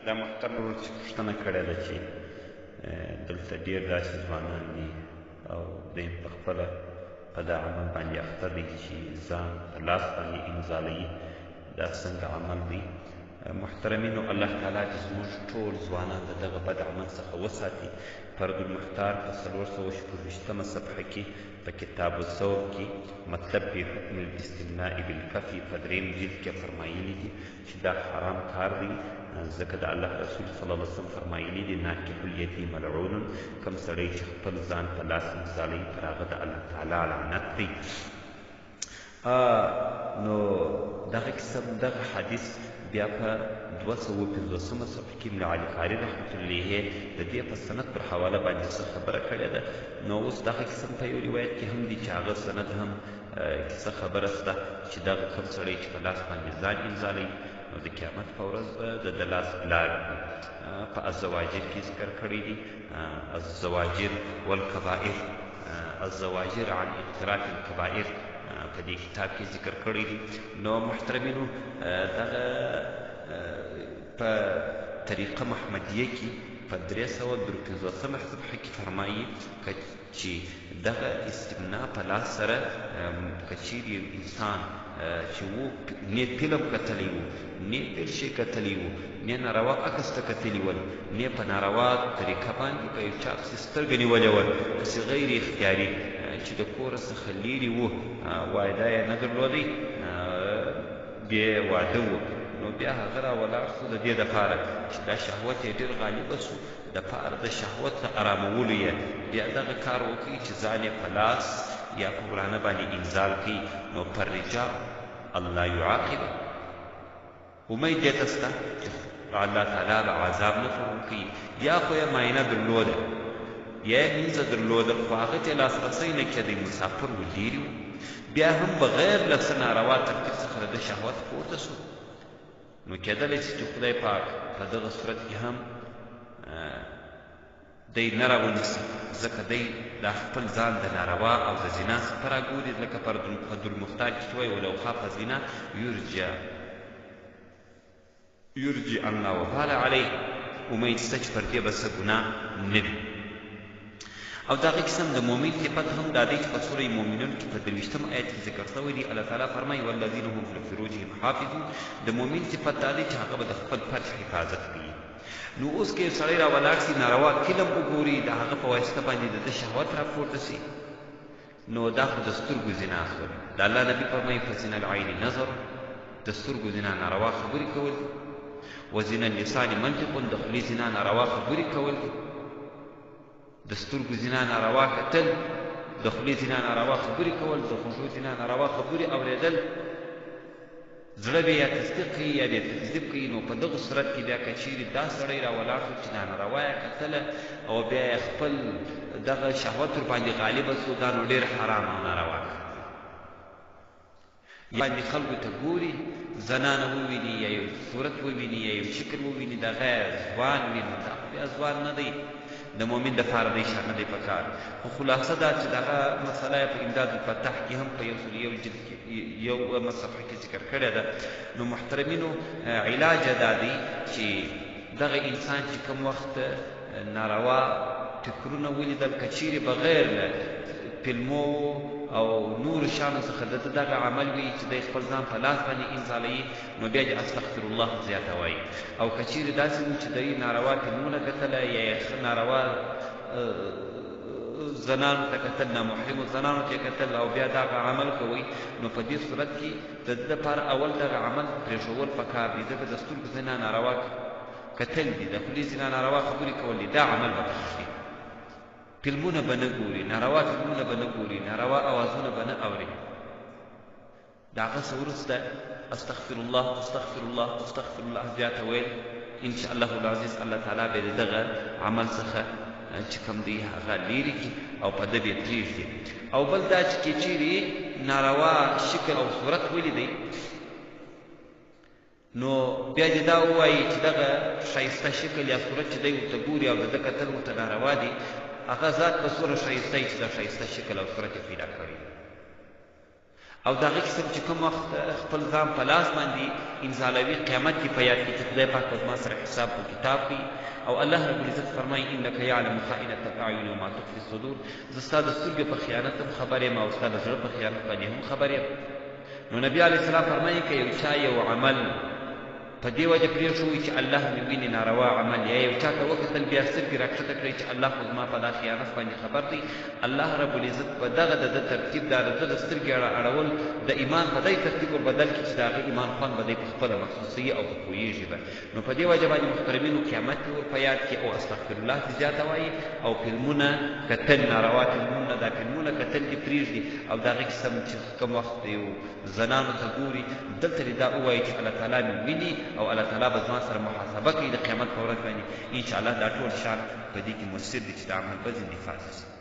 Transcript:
دا محترم ورور چې پوښتنه کړې ده چې دلته ډېر داسې ځوانان دي او دوی په خپله په دا عمل باندې اخته دی چې ځان په لاس باندې انځالوي. دا څنګه عمل دی؟ محترمینو، الله تعالی دې زموږ ټول ځوانان د دغه بد عمل څخه وساتي. فرد المختار په 426 صفحه کې په کتاب الزوج کې مطلب په حکم الاستمناء بالکف په 3 جلد کې فرمایلي دي چې دا حرام کار دی، ځکه د الله رسول صلی الله علیه وسلم فرمایلي دي ناکح الیتیم ملعون، کوم سړی چې خپل ځان په لاس انځالوي پر هغه د الله تعالی لعنت دی. نو دغه کیسه دغه حدیث بیا په 250 صفحه کې ابن علي قاري رحمت الله د دې په سند پر حواله باندې څه خبره کړې ده. نو اوس دغه کیسه په یو روایت کې هم دي چې هغه سند هم کیسه خبره شته چې دغه کوم سړی چې په لاس باندې ځان انځالوي نو د قیامت په ورځ به د لاس لاړ په الزواجر کې ذکر کړی دي. الزواجر والکبائر، الزواجر عن اقتراف الکبائر په دې کتاب کې ذکر کړی دي. نو محترمینو، دغه په طریقه محمدیه کې په 352 صفحه کې فرمایي چې دغه استمناء په لاس سره که چیرې یو انسان چې و نه فلم کتلی و نه بل شی کتلی و نه ناروا عکس ته کتلي ول نه په ناروا طریقه باندې په یو چا پسې سترګې نیولې ول هسې غیر اختیاري چې د کوره څخه لیرې و واعده یې نه درلودی بیا واده و نو بیا هغه راولاړ سو د دې دپاره چې دا شهوت یې ډېر غالبه سو دپاره د شهوت د ارامولو یې بیا دغه کار وکړي چې ځان یې په لاس یا په ورانه باندې انزال کوي. نو پر رجال الله یعاقبه، امید دې ته شته چې الله تعالی به عذاب نه کوي. یا خو یې معاینه درلوده یا یې مینځه درلوده خو هغه ته لاسرسی نه کېدی، مسافر و لیرې و، بیا هم بغیر له څه ناروا ترتیب څخه د شهوت پورته سو. نو کېدلی شي چې خدای پاک په دغه صورت کې هم دی نه راونیسي، ځکه دی دا خپل ځان د ناروا او د زنا څخه راګوري. لکه په المختار کې چې وایي ولو خاف زنا یرجي ان لا وبال علیه، امید شته چې پر دې به څه ګناه نه وي. او دغه قسم د مؤمن صفت هم دا دی چې په سوره مؤمنون کې په 23 آیت کې ذکر شوی دی. الله تعالی فرمایي والذین هم لفروجهم حافظون، د مؤمن صفت دا دی چې هغه به د خپل فرج حفاظت کوي. نو اوس کې سړی را ولاړ سي ناروا فلم وګوري د هغه په واسطه باندې د شهوت راپورته سي، نو دا خو د سترګو زنا شول. د الله نبي فرمایي فزنا العین نظر، د سترګو زنا ناروا خبرې کول، وزنا اللسان منطق، د خولې زنا ناروا خبرې کول، د سترګو زنا ناروا کتل، د خولې زنا ناروا خبرې کول، د خوږو زنا ناروا خبرې اورېدل، زړه به یا تصدیق کوي یا به تکذیب کوي. نو په دغه صورت کې بیا که چیرې دا سړی راولاړ شو چې ناروا یې کتله او بیا یې خپل دغه شهوت ورباندې غالبه سو، دا نو ډېر حرام او ناروا باندې خلکو ته ګوري، زنانه وویني یا یو صورت وویني یا یو شکل وویني، د غیر ځوان وي، نو دا خو بیا ځوان نه دی، د مؤمن دپاره دی شان نه دی پکار. خو خلاصه دا چې دغه مسله یې په امداد الفتح کې هم په 101 جلد کې یو صفحه کې ذکر کړې ده. نو محترمینو، علاج دا دی چې دغه انسان چې کوم وخت ناروا فکرونه ولیدل که چیرې بغیر له فلمو او نور شانو څخه دغه عمل وي چې دی خپل ځان په لاس باندې انځالوي، نو بیا دې استغفر الله زیاته وایي. او که چیرې داسې وي چې دی ناروا فلمونه کتله یا یې ناروا زنانو ته کتل، نامحرمو زنانو ته کتل او بیا دغه عمل کوي، نو په دې صورت کې د ده لپاره اول دغه عمل پرېښول پکار دي، ځکه د سترګو زنا ناروا کتل دي، د خولې زنا ناروا خبرې کول دي، دا عمل به پرېږدي. فلمونه به نه ګوري، ناروا فلمونه به نه ګوري، ناروا اوازونه به نه اوري. د هغه څه وروسته استغفر الله استغفر الله استغفر الله زیاته ویل، انشاء الله العزیز الله تعالی به د دغه عمل څخه چې کوم دی هغه لیرې کړي او په ده بیا پرېږدي. او بل دا چې که چیرې ناروا شکل او صورت ولیدی، نو بیا دې دا ووایي چې دغه ښایسته شکل یا صورت چې دی ورته ګوري او د ده کتل ورته ناروا دي، هغه ذات په څومره ښایسته چې دا ښایسته شکل او صورت یې پیدا کړی. او د هغې قسم چې کوم وخت خپل ځان په لاس باندې انزالوي قیامت کې په یاد کړي چې خدای پاک به زما سره حساب په کتاب کوي او الله رب العزت فرمایي انک یعلم خائنة الاعین وما تخفي الصدور زه ستا د سترګو په خیانت هم خبر یم او ستا د زړه په خیانت باندې هم خبر یم نو نبي علیه السلام فرمایي که یو چا یو عمل په دې وجه پرېښوي چې الله مې ویني ناروا عمل یا یو چا ته وکتل بیا سترګې راکښته کړئ چې الله خو زما په دا خیانت باندې خبر دی الله رب العزت په دغه د ده ترتیب دا د ده د سترګې اړول د ایمان په دی ترتیب ور بدل کړي چې د هغه ایمان خوند به دی په خپله محسوسوي او په پوهېږي به نو په دې وجه باندې محترمینو قیامت کې ور په یاد کې او استغفرالله چې زیاته وایي او فلمونه کتل ناروا فلمونه دا فلمونه کتل دې پرېږدي او د هغې قسم چې کوم وخت یو زنانو ته ګوري دلته دې دا ووایي چې الله تعالی مې ویني او الله تعالی به زما سره محاسبه کوي د قیامت په ورځ باندې انشاءالله دا ټول شان په دې کې مؤثر دي چې د عمل به ځینې فاسد